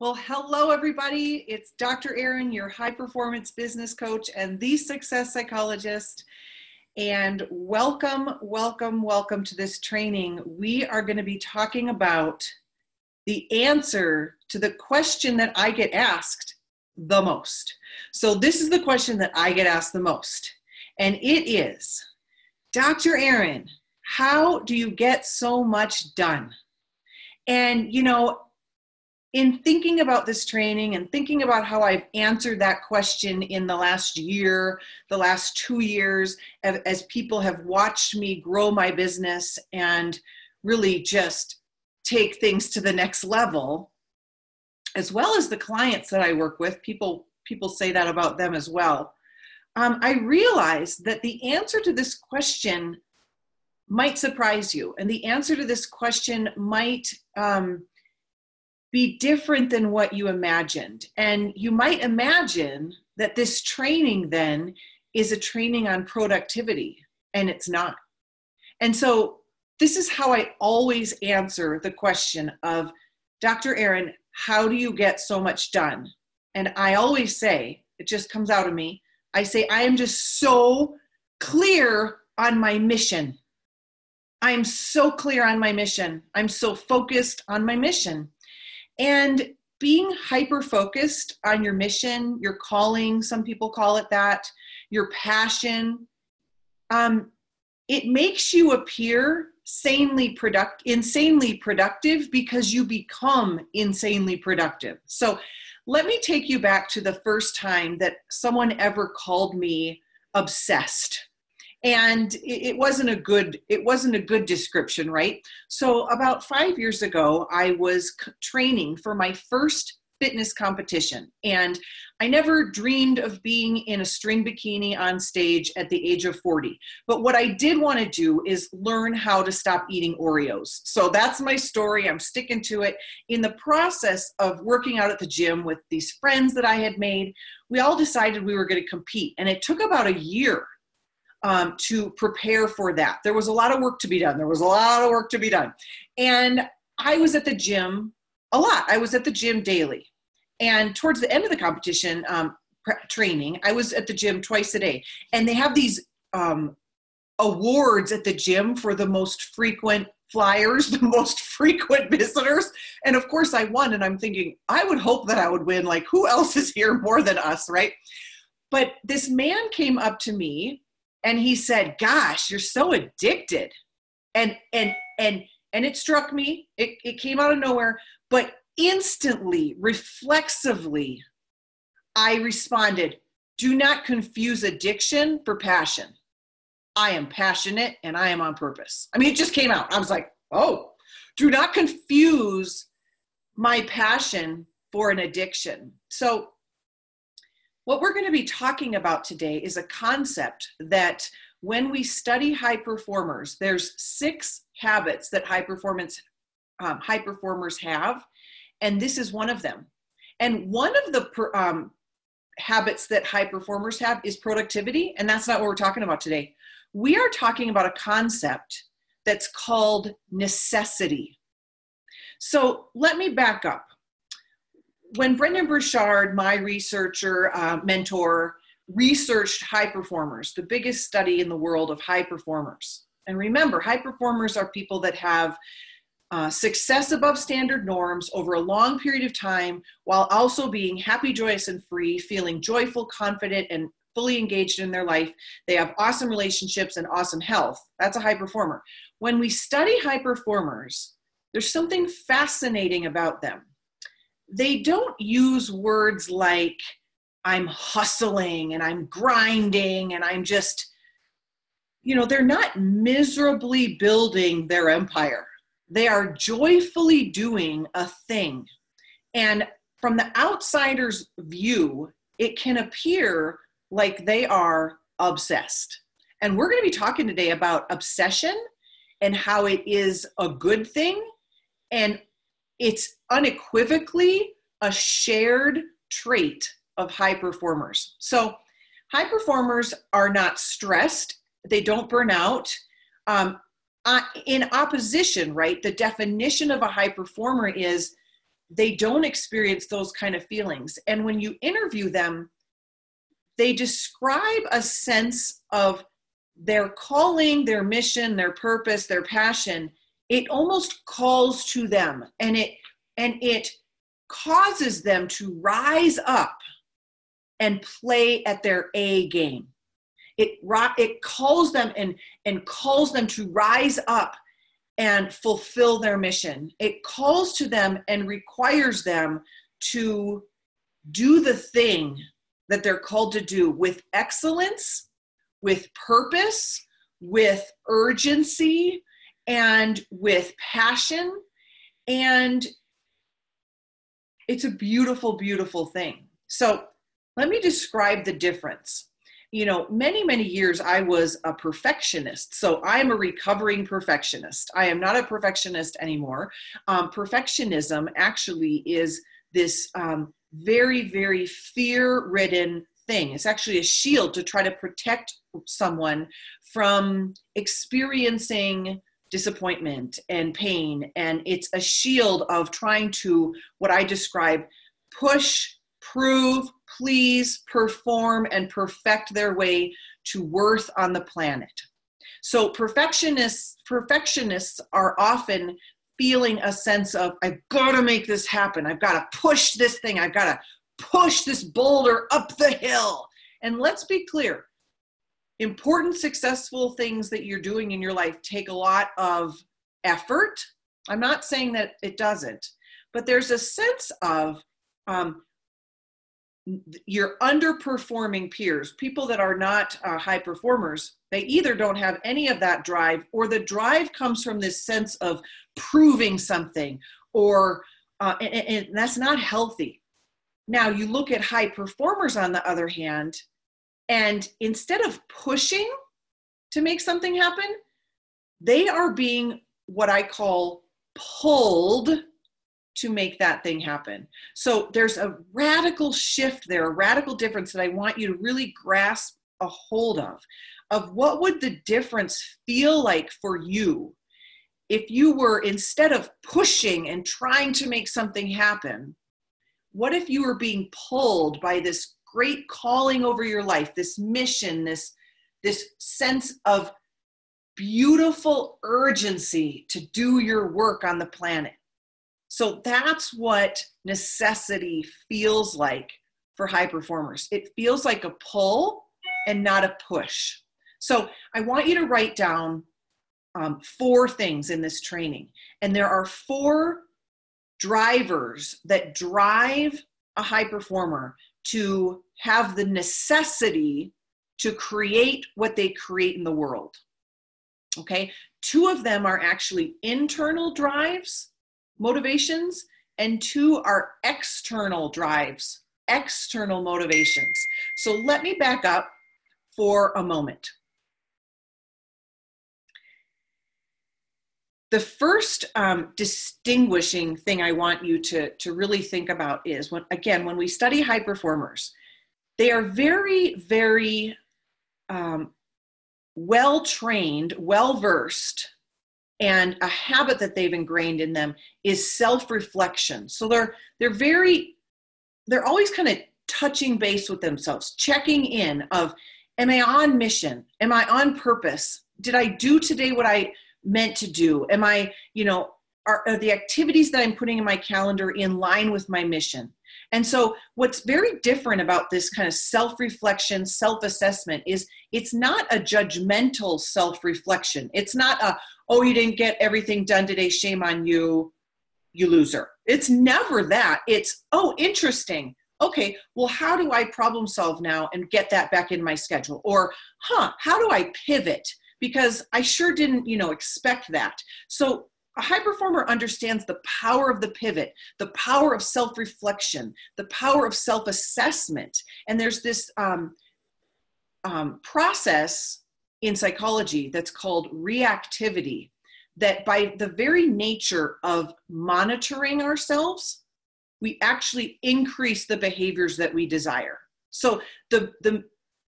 Well, hello, everybody. It's Dr. Erin, your high performance business coach and the success psychologist. And welcome to this training. We are going to be talking about the answer to the question that I get asked the most. So this is the question that I get asked the most. And it is, Dr. Erin, how do you get so much done? And, in thinking about this training and thinking about how I've answered that question in the last year, the last 2 years, as people have watched me grow my business and really just take things to the next level, as well as the clients that I work with, people say that about them as well. I realized that the answer to this question might surprise you, and the answer to this question might be different than what you imagined. And you might imagine that this training then is a training on productivity, and it's not. And so this is how I always answer the question of, Dr. Erin, how do you get so much done? And I always say, it just comes out of me, I say, I am just so clear on my mission. I'm so clear on my mission. I'm so focused on my mission. And being hyper-focused on your mission, your calling, some people call it that, your passion, it makes you appear insanely productive because you become insanely productive. So let me take you back to the first time that someone ever called me obsessed. And it wasn't a good description, right? So about 5 years ago, I was training for my first fitness competition. And I never dreamed of being in a string bikini on stage at the age of 40. But what I did want to do is learn how to stop eating Oreos. So that's my story. I'm sticking to it. In the process of working out at the gym with these friends that I had made, we all decided we were going to compete. And it took about a year to prepare for that. There was a lot of work to be done. And I was at the gym a lot. I was at the gym daily. And towards the end of the competition training, I was at the gym twice a day. And they have these awards at the gym for the most frequent flyers, the most frequent visitors. And of course I won. And I'm thinking, I would hope that I would win. Like, who else is here more than us, right? But this man came up to me and he said, gosh, you're so addicted. And it struck me. It came out of nowhere. But instantly, reflexively, I responded, do not confuse addiction for passion. I am passionate and I am on purpose. I mean, it just came out. I was like, oh, do not confuse my passion for an addiction. So what we're going to be talking about today is a concept that when we study high performers, there's 6 habits that high performers have, and this is one of them. And one of the habits that high performers have is productivity, and that's not what we're talking about today. We are talking about a concept that's called necessity. So let me back up. When Brendon Burchard, my researcher, mentor, researched high performers, the biggest study in the world of high performers. And remember, high performers are people that have success above standard norms over a long period of time, while also being happy, joyous, and free, feeling joyful, confident, and fully engaged in their life. They have awesome relationships and awesome health. That's a high performer. When we study high performers, there's something fascinating about them. They don't use words like, I'm hustling and I'm grinding and I'm just, they're not miserably building their empire. They are joyfully doing a thing. And from the outsider's view, it can appear like they are obsessed. And we're going to be talking today about obsession and how it is a good thing. And it's unequivocally a shared trait of high performers. So high performers are not stressed. They don't burn out. In opposition, right? The definition of a high performer is they don't experience those kind of feelings. And when you interview them, they describe a sense of their calling, their mission, their purpose, their passion. It almost calls to them, and it causes them to rise up and play at their A game. It calls them and calls them to rise up and fulfill their mission. It calls to them and requires them to do the thing that they're called to do with excellence, with purpose, with urgency, and with passion. And it's a beautiful, beautiful thing. So let me describe the difference. You know, many, many years I was a perfectionist. So I'm a recovering perfectionist. I am not a perfectionist anymore. Perfectionism actually is this very, very fear-ridden thing. It's actually a shield to try to protect someone from experiencing disappointment and pain. And it's a shield of trying to, what I describe, push, prove, please, perform, and perfect their way to worth on the planet. So perfectionists are often feeling a sense of, I've got to make this happen. I've got to push this thing. I've got to push this boulder up the hill. And let's be clear, important, successful things that you're doing in your life take a lot of effort. I'm not saying that it doesn't, but there's a sense of your underperforming peers, people that are not high performers. They either don't have any of that drive, or the drive comes from this sense of proving something, or and that's not healthy. Now you look at high performers on the other hand, and instead of pushing to make something happen, they are being what I call pulled to make that thing happen. So there's a radical shift there, a radical difference that I want you to really grasp a hold of what would the difference feel like for you if you were, instead of pushing and trying to make something happen, what if you were being pulled by this great calling over your life, this mission, this sense of beautiful urgency to do your work on the planet? So that's what necessity feels like for high performers. It feels like a pull and not a push. So I want you to write down 4 things in this training. And there are 4 drivers that drive a high performer to have the necessity to create what they create in the world. Okay? 2 of them are actually internal drives, motivations, and 2 are external drives, external motivations. So let me back up for a moment. The first distinguishing thing I want you to really think about is, when we study high performers, they are very, very well-trained, well-versed, and a habit that they've ingrained in them is self-reflection. So they're always kind of touching base with themselves, checking in of, am I on mission? Am I on purpose? Did I do today what I meant to do? Am I, are the activities that I'm putting in my calendar in line with my mission? And so what's very different about this kind of self-reflection, self-assessment is it's not a judgmental self-reflection. It's not a, oh, you didn't get everything done today, shame on you, you loser. It's never that. It's, oh, interesting. Okay, well, how do I problem solve now and get that back in my schedule? Or, how do I pivot? Because I sure didn't, expect that. So a high performer understands the power of the pivot, the power of self-reflection, the power of self-assessment. And there's this process in psychology that's called reactivity, that by the very nature of monitoring ourselves, we actually increase the behaviors that we desire. So the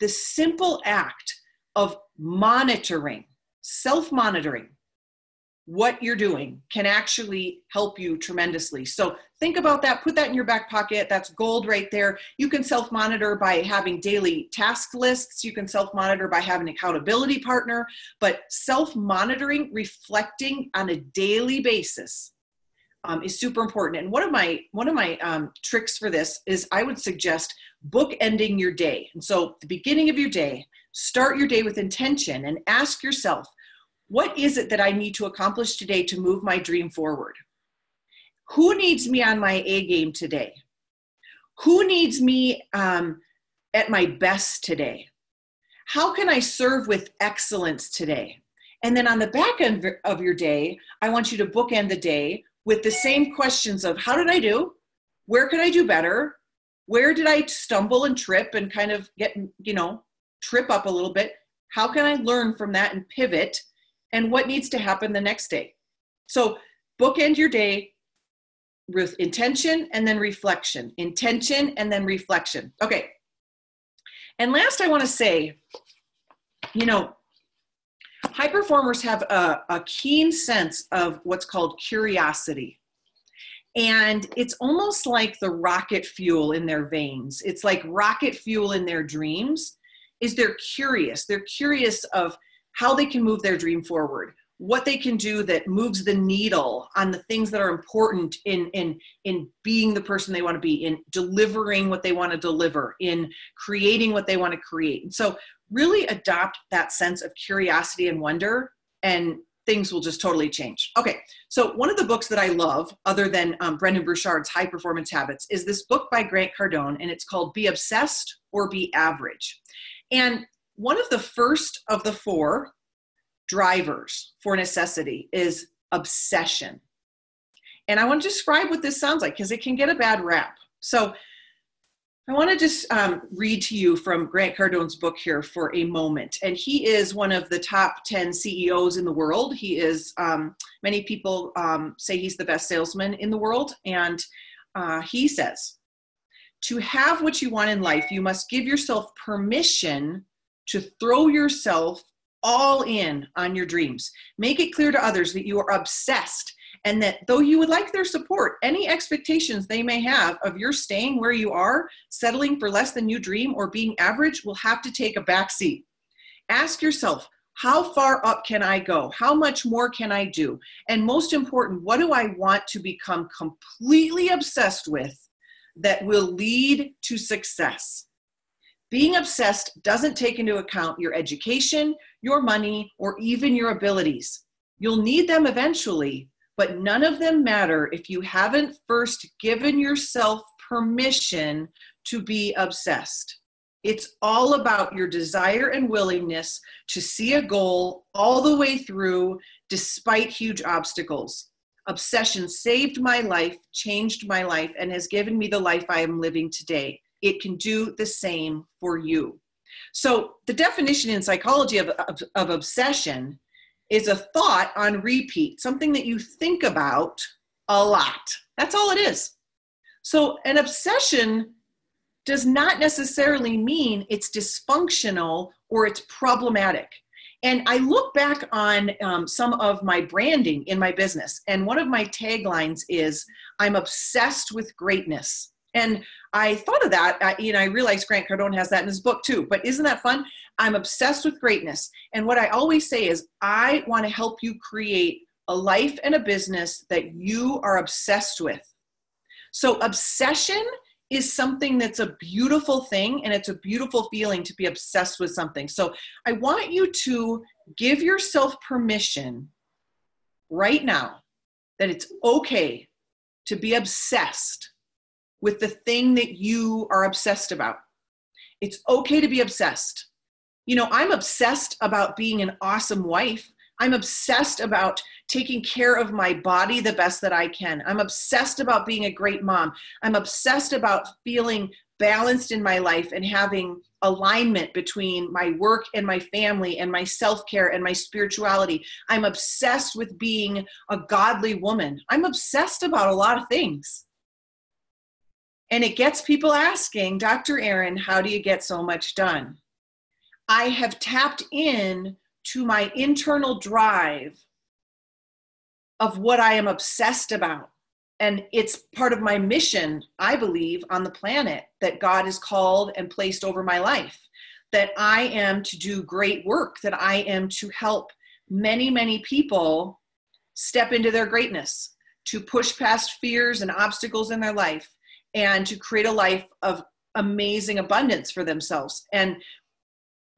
simple act of monitoring, self-monitoring, what you're doing can actually help you tremendously. So think about that, put that in your back pocket. That's gold right there. You can self-monitor by having daily task lists. You can self-monitor by having an accountability partner, but self-monitoring, reflecting on a daily basis is super important. And one of my tricks for this is I would suggest bookending your day. And so at the beginning of your day, start your day with intention and ask yourself, what is it that I need to accomplish today to move my dream forward? Who needs me on my A game today? Who needs me at my best today? How can I serve with excellence today? And then on the back end of your day, I want you to bookend the day with the same questions of how did I do? Where could I do better? Where did I stumble and trip and kind of get, trip up a little bit? How can I learn from that and pivot? And what needs to happen the next day? So bookend your day with intention and then reflection. Intention and then reflection. Okay. And last I want to say, high performers have a keen sense of what's called curiosity. And it's almost like the rocket fuel in their veins. It's like rocket fuel in their dreams is they're curious. They're curious of how they can move their dream forward, what they can do that moves the needle on the things that are important in being the person they want to be, in delivering what they want to deliver, in creating what they want to create. And so really adopt that sense of curiosity and wonder, and things will just totally change. Okay, so one of the books that I love, other than Brendon Burchard's High Performance Habits, is this book by Grant Cardone, and it's called Be Obsessed or Be Average. And one of the first of the 4 drivers for necessity is obsession. And I want to describe what this sounds like because it can get a bad rap. So I want to just read to you from Grant Cardone's book here for a moment. And he is one of the top 10 CEOs in the world. He is, many people say he's the best salesman in the world. And he says, to have what you want in life, you must give yourself permission to throw yourself all in on your dreams. Make it clear to others that you are obsessed and that though you would like their support, any expectations they may have of your staying where you are, settling for less than you dream, or being average will have to take a back seat. Ask yourself, how far up can I go? How much more can I do? And most important, what do I want to become completely obsessed with that will lead to success? Being obsessed doesn't take into account your education, your money, or even your abilities. You'll need them eventually, but none of them matter if you haven't first given yourself permission to be obsessed. It's all about your desire and willingness to see a goal all the way through despite huge obstacles. Obsession saved my life, changed my life, and has given me the life I am living today. It can do the same for you. So the definition in psychology of obsession is a thought on repeat, something that you think about a lot. That's all it is. So an obsession does not necessarily mean it's dysfunctional or it's problematic. And I look back on some of my branding in my business, and one of my taglines is, I'm obsessed with greatness. And I thought of that, I realized Grant Cardone has that in his book too, but isn't that fun? I'm obsessed with greatness. And what I always say is, I want to help you create a life and a business that you are obsessed with. So obsession is something that's a beautiful thing, and it's a beautiful feeling to be obsessed with something. So I want you to give yourself permission right now that it's okay to be obsessed with the thing that you are obsessed about. It's okay to be obsessed. I'm obsessed about being an awesome wife. I'm obsessed about taking care of my body the best that I can. I'm obsessed about being a great mom. I'm obsessed about feeling balanced in my life and having alignment between my work and my family and my self-care and my spirituality. I'm obsessed with being a godly woman. I'm obsessed about a lot of things. And it gets people asking, Dr. Erin, how do you get so much done? I have tapped in to my internal drive of what I am obsessed about. And it's part of my mission, I believe, on the planet that God has called and placed over my life, that I am to do great work, that I am to help many, many people step into their greatness, to push past fears and obstacles in their life, and to create a life of amazing abundance for themselves. And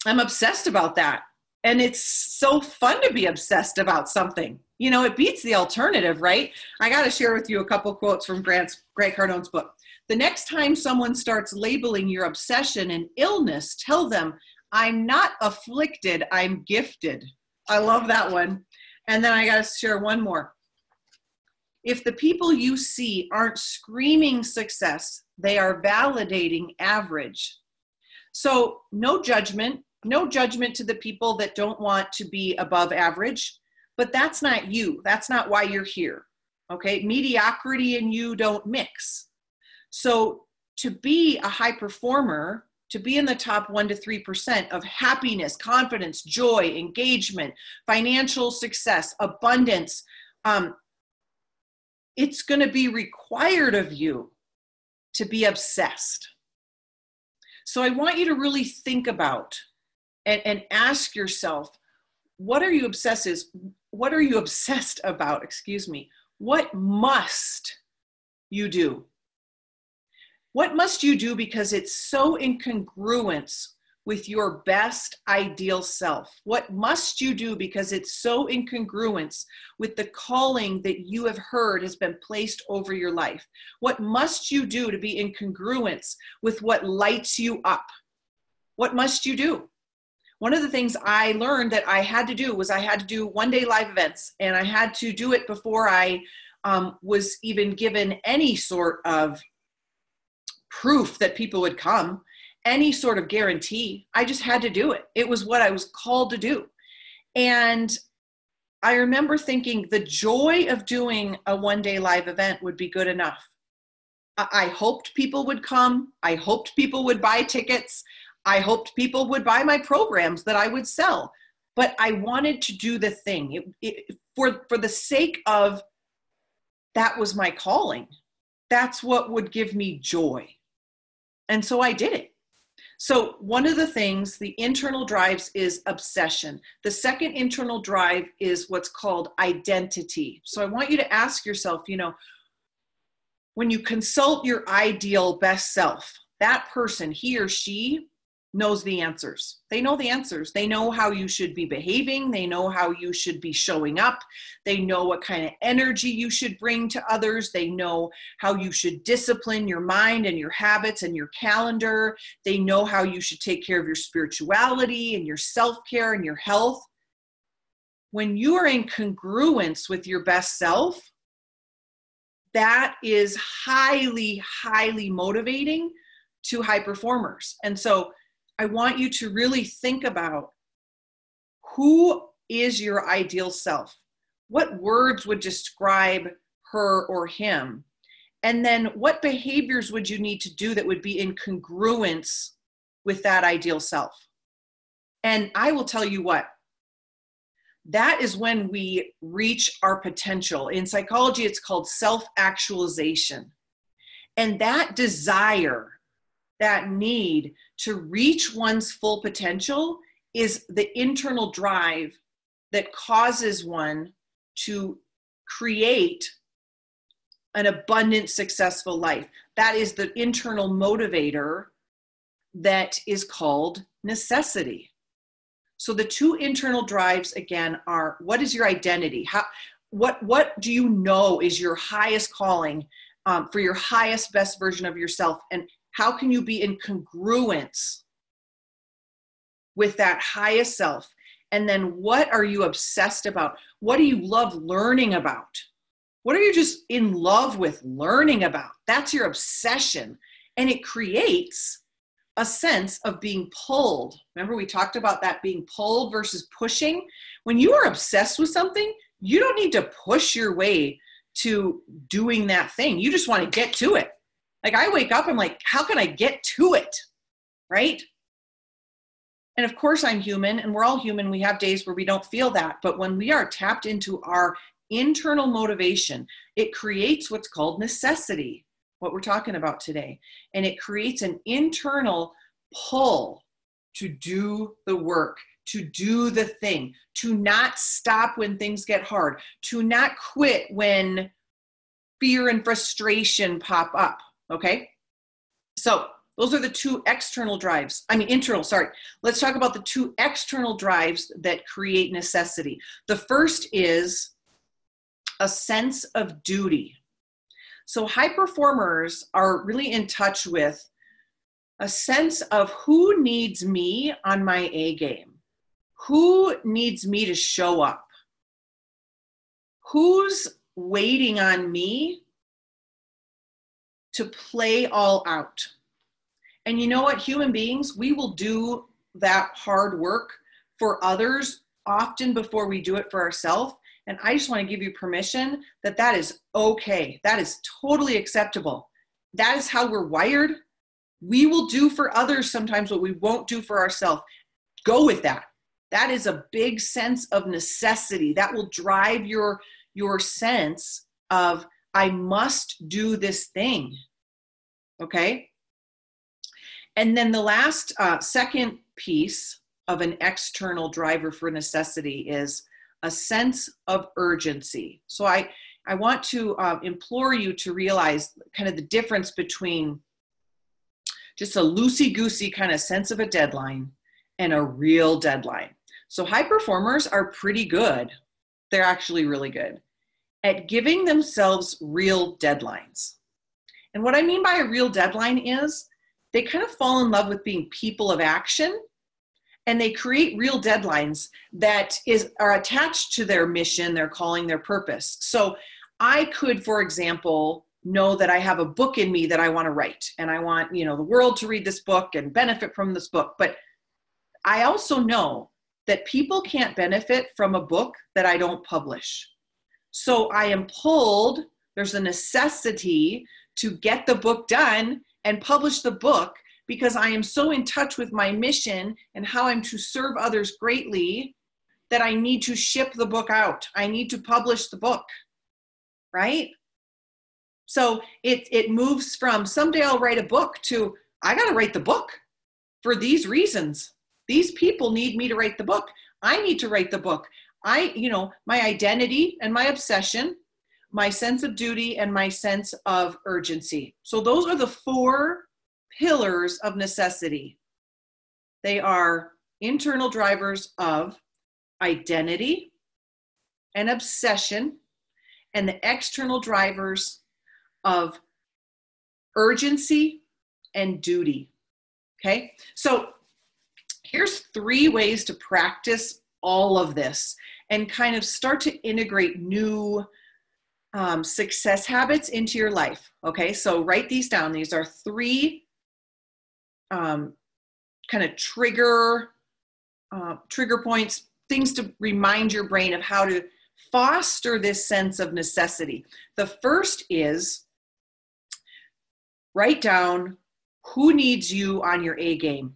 I'm obsessed about that. And it's so fun to be obsessed about something. You know, it beats the alternative, right? I got to share with you a couple quotes from Grant Cardone's book. The next time someone starts labeling your obsession an illness, tell them, I'm not afflicted, I'm gifted. I love that one. And then I got to share one more. If the people you see aren't screaming success, they are validating average. So no judgment to the people that don't want to be above average, but that's not you. That's not why you're here. Okay. Mediocrity and you don't mix. So to be a high performer, to be in the top 1 to 3% of happiness, confidence, joy, engagement, financial success, abundance, it's going to be required of you to be obsessed. So I want you to really think about and ask yourself, what are you obsessed about? What must you do? What must you do because it's so in congruence with your best ideal self? What must you do because it's so in congruence with the calling that you have heard has been placed over your life? What must you do to be in congruence with what lights you up? What must you do? One of the things I learned that I had to do was I had to do one-day live events, and I had to do it before I was even given any sort of proof that people would come, any sort of guarantee. I just had to do it. It was what I was called to do. And I remember thinking the joy of doing a one-day live event would be good enough. I hoped people would come. I hoped people would buy tickets. I hoped people would buy my programs that I would sell, but I wanted to do the thing for the sake of that was my calling. That's what would give me joy. And so I did it. So one of the things, the internal drives is obsession. The second internal drive is what's called identity. So I want you to ask yourself, when you consult your ideal best self, that person, he or she, knows the answers. They know the answers. They know how you should be behaving. They know how you should be showing up. They know what kind of energy you should bring to others. They know how you should discipline your mind and your habits and your calendar. They know how you should take care of your spirituality and your self-care and your health. When you are in congruence with your best self, that is highly, highly motivating to high performers. And so I want you to really think about, who is your ideal self? What words would describe her or him? And then what behaviors would you need to do that would be in congruence with that ideal self? And I will tell you what, that is when we reach our potential. In psychology, it's called self-actualization. And that desire, that need to reach one's full potential is the internal drive that causes one to create an abundant, successful life. That is the internal motivator that is called necessity. So the two internal drives, again, are, what is your identity? What do you know is your highest calling for your highest, best version of yourself? And how can you be in congruence with that highest self? And then what are you obsessed about? What do you love learning about? What are you just in love with learning about? That's your obsession. And it creates a sense of being pulled. Remember, we talked about that, being pulled versus pushing. When you are obsessed with something, you don't need to push your way to doing that thing. You just want to get to it. Like, I wake up, I'm like, how can I get to it? Right? And of course I'm human, and we're all human. We have days where we don't feel that. But when we are tapped into our internal motivation. It creates what's called necessity, what we're talking about today. And it creates an internal pull to do the work, to do the thing, to not stop when things get hard, to not quit when fear and frustration pop up, okay? So those are the two external drives. Internal, sorry. Let's talk about the two external drives that create necessity. The first is a sense of duty. So high performers are really in touch with a sense of who needs me on my A game. Who needs me to show up? Who's waiting on me to play all out? And you know what, human beings, we will do that hard work for others often before we do it for ourselves. And I just want to give you permission that that is okay. That is totally acceptable. That is how we're wired. We will do for others sometimes what we won't do for ourselves. Go with that. That is a big sense of necessity. That will drive your sense of, I must do this thing. Okay? And then the last, second piece of an external driver for necessity is a sense of urgency. So I want to implore you to realize kind of the difference between just a loosey-goosey kind of sense of a deadline and a real deadline. So high performers are pretty good. They're actually really good at giving themselves real deadlines. And what I mean by a real deadline is they kind of fall in love with being people of action, and they create real deadlines that are attached to their mission, their calling, their purpose. So I could, for example, know that I have a book in me that I want to write, and I want, the world to read this book and benefit from this book. But I also know that people can't benefit from a book that I don't publish. So I am pulled, there's a necessity to get the book done and publish the book, because I am so in touch with my mission and how I'm to serve others greatly that I need to ship the book out. I need to publish the book, right? So it moves from someday I'll write a book to I got to write the book for these reasons. These people need me to write the book. I need to write the book. My identity and my obsession, my sense of duty, and my sense of urgency. So those are the four pillars of necessity. They are internal drivers of identity and obsession, and the external drivers of urgency and duty. Okay, so here's 3 ways to practice all of this and kind of start to integrate new success habits into your life. Okay, so write these down. These are 3 kind of trigger points, things to remind your brain of how to foster this sense of necessity. The first is write down who needs you on your A game,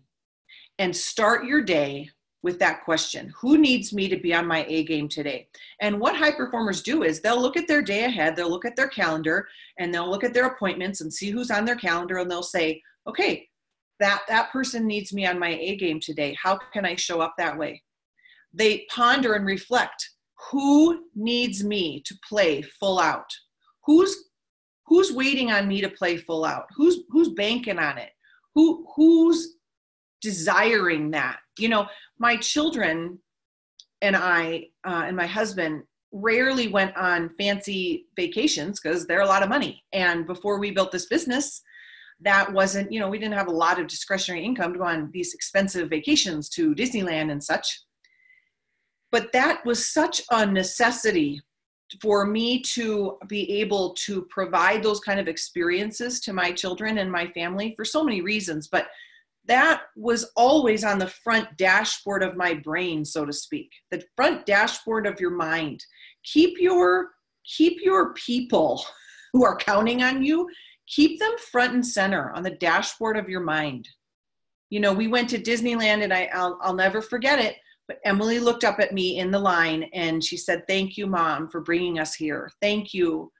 and start your day with that question. Who needs me to be on my A game today? And what high performers do is they'll look at their day ahead, they'll look at their calendar, and they'll look at their appointments and see who's on their calendar, and they'll say, okay, that person needs me on my A game today. How can I show up that way? They ponder and reflect. Who needs me to play full out? Who's waiting on me to play full out? Who's banking on it? Who's desiring that? My children and I and my husband rarely went on fancy vacations because they're a lot of money. And before we built this business, that wasn't, we didn't have a lot of discretionary income to go on these expensive vacations to Disneyland and such. But that was such a necessity for me to be able to provide those kind of experiences to my children and my family for so many reasons. But that was always on the front dashboard of my brain, so to speak, the front dashboard of your mind. Keep your people who are counting on you, keep them front and center on the dashboard of your mind. We went to Disneyland, and I'll never forget it. But Emily looked up at me in the line and she said, "Thank you, Mom, for bringing us here. Thank you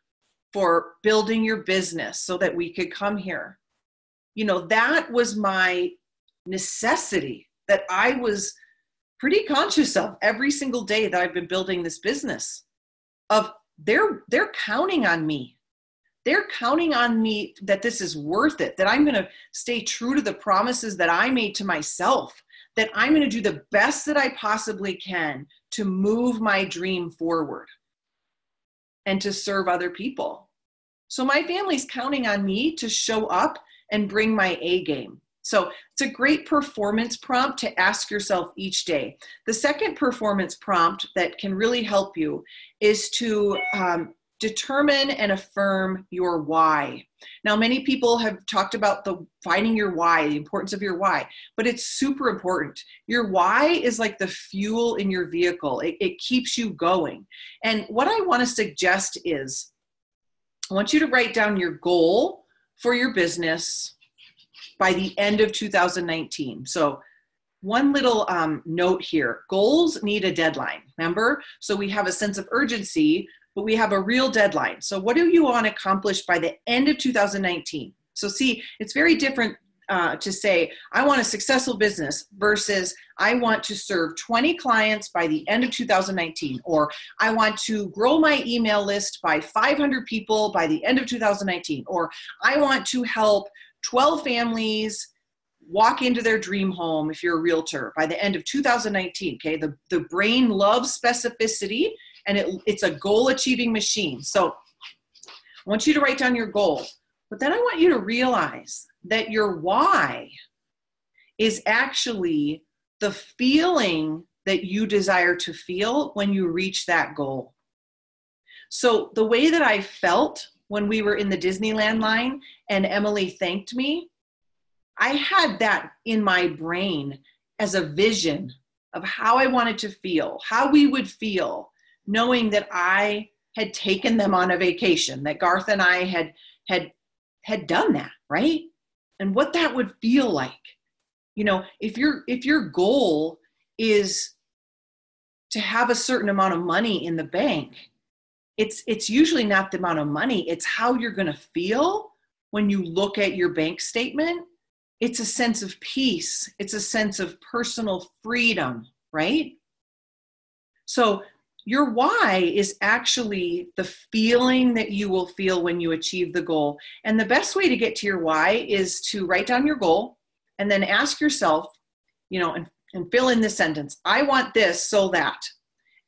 for building your business so that we could come here." You know, that was my necessity that I was pretty conscious of every single day that I've been building this business, of they're counting on me. They're counting on me that this is worth it, that I'm going to stay true to the promises that I made to myself, that I'm going to do the best that I possibly can to move my dream forward and to serve other people. So my family's counting on me to show up and bring my A game. So it's a great performance prompt to ask yourself each day. The second performance prompt that can really help you is to determine and affirm your why. Now, many people have talked about finding your why, the importance of your why, but it's super important. Your why is like the fuel in your vehicle. It keeps you going. And what I want to suggest is, I want you to write down your goal for your business by the end of 2019. So one little note here, goals need a deadline, remember? So we have a sense of urgency, but we have a real deadline. So what do you want to accomplish by the end of 2019? So see, it's very different to say, I want a successful business versus I want to serve 20 clients by the end of 2019, or I want to grow my email list by 500 people by the end of 2019, or I want to help 12 families walk into their dream home if you're a realtor by the end of 2019, okay? The brain loves specificity, and it's a goal-achieving machine. So I want you to write down your goal, but then I want you to realize that your why is actually the feeling that you desire to feel when you reach that goal. So the way that I felt when we were in the Disneyland line and Emily thanked me, I had that in my brain as a vision of how I wanted to feel, how we would feel, knowing that I had taken them on a vacation, that Garth and I had done that, right? And what that would feel like. You know, if your goal is to have a certain amount of money in the bank, it's usually not the amount of money, it's how you're going to feel when you look at your bank statement. It's a sense of peace. It's a sense of personal freedom, right? So your why is actually the feeling that you will feel when you achieve the goal. And the best way to get to your why is to write down your goal and then ask yourself, you know, and fill in this sentence. I want this so that,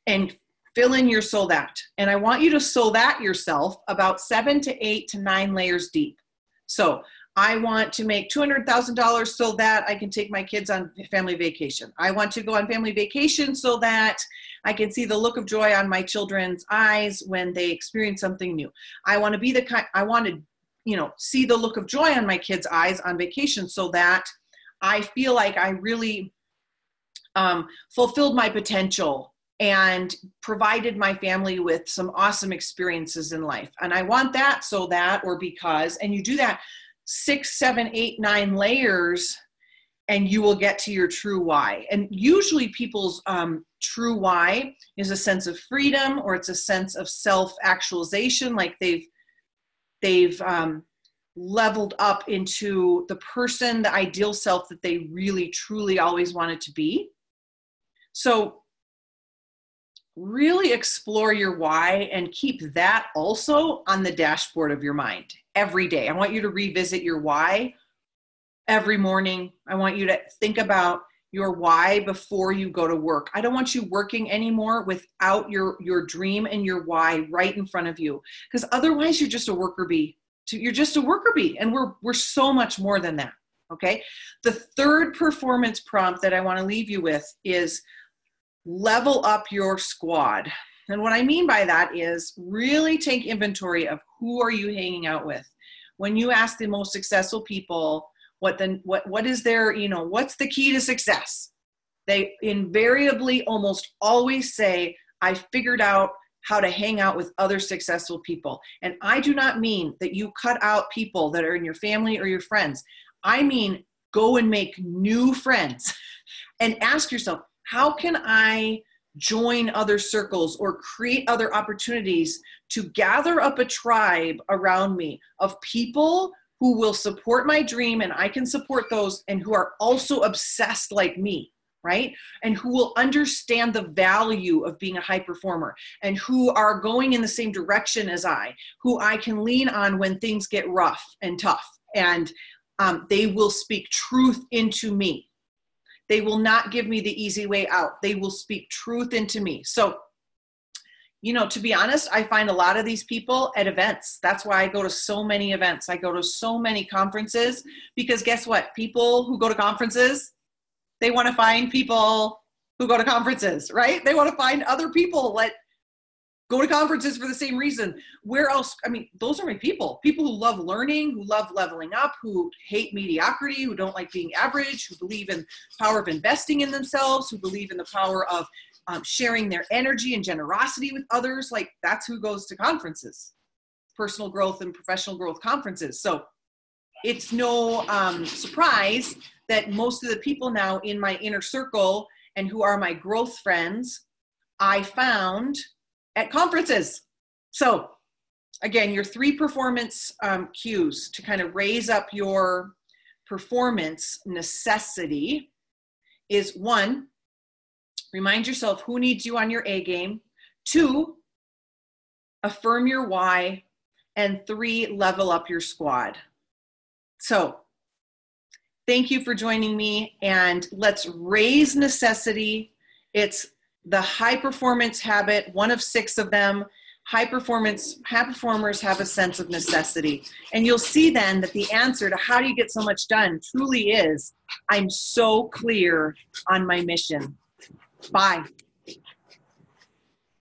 and fill in your so that. And I want you to so that yourself about 7 to 8 to 9 layers deep. So I want to make $200,000 so that I can take my kids on family vacation. I want to go on family vacation so that I can see the look of joy on my children's eyes when they experience something new. I want to be I want to, you know, see the look of joy on my kids' eyes on vacation so that I feel like I really fulfilled my potential and provided my family with some awesome experiences in life. And I want that so that, or because, and you do that 6, 7, 8, 9 layers, and you will get to your true why. And usually people's true why is a sense of freedom, or it's a sense of self-actualization, like they've leveled up into the person, the ideal self that they really, truly always wanted to be. So really explore your why and keep that also on the dashboard of your mind every day. I want you to revisit your why every morning. I want you to think about your why before you go to work. I don't want you working anymore without your dream and your why right in front of you, because otherwise you're just a worker bee. You're just a worker bee, and we're so much more than that, okay? The third performance prompt that I want to leave you with is level up your squad. And what I mean by that is really take inventory of who are you hanging out with. When you ask the most successful people, what is their, you know, what's the key to success? They invariably almost always say, I figured out how to hang out with other successful people. And I do not mean that you cut out people that are in your family or your friends. I mean, go and make new friends and ask yourself, How can I join other circles or create other opportunities to gather up a tribe around me of people who will support my dream and I can support those, and who are also obsessed like me, right? And who will understand the value of being a high performer, and who are going in the same direction as I, who I can lean on when things get rough and tough. And they will speak truth into me. They will not give me the easy way out. They will speak truth into me. So, you know, to be honest, I find a lot of these people at events. That's why I go to so many events. I go to so many conferences, because guess what? People who go to conferences, they want to find people who go to conferences, right? They want to find other people that go to conferences for the same reason. Where else? I mean, those are my people who love learning, who love leveling up, who hate mediocrity, who don't like being average, who believe in the power of investing in themselves, who believe in the power of sharing their energy and generosity with others. Like, that's who goes to conferences, personal growth and professional growth conferences. So it's no surprise that most of the people now in my inner circle and who are my growth friends, I found at conferences. So again, your 3 performance cues to kind of raise up your performance necessity is 1, remind yourself who needs you on your A game. 2, affirm your why. And 3, level up your squad. So thank you for joining me, and let's raise necessity. It's the high performance habit, one of 6 of them. High performers have a sense of necessity. And you'll see then that the answer to how do you get so much done truly is, I'm so clear on my mission. Bye.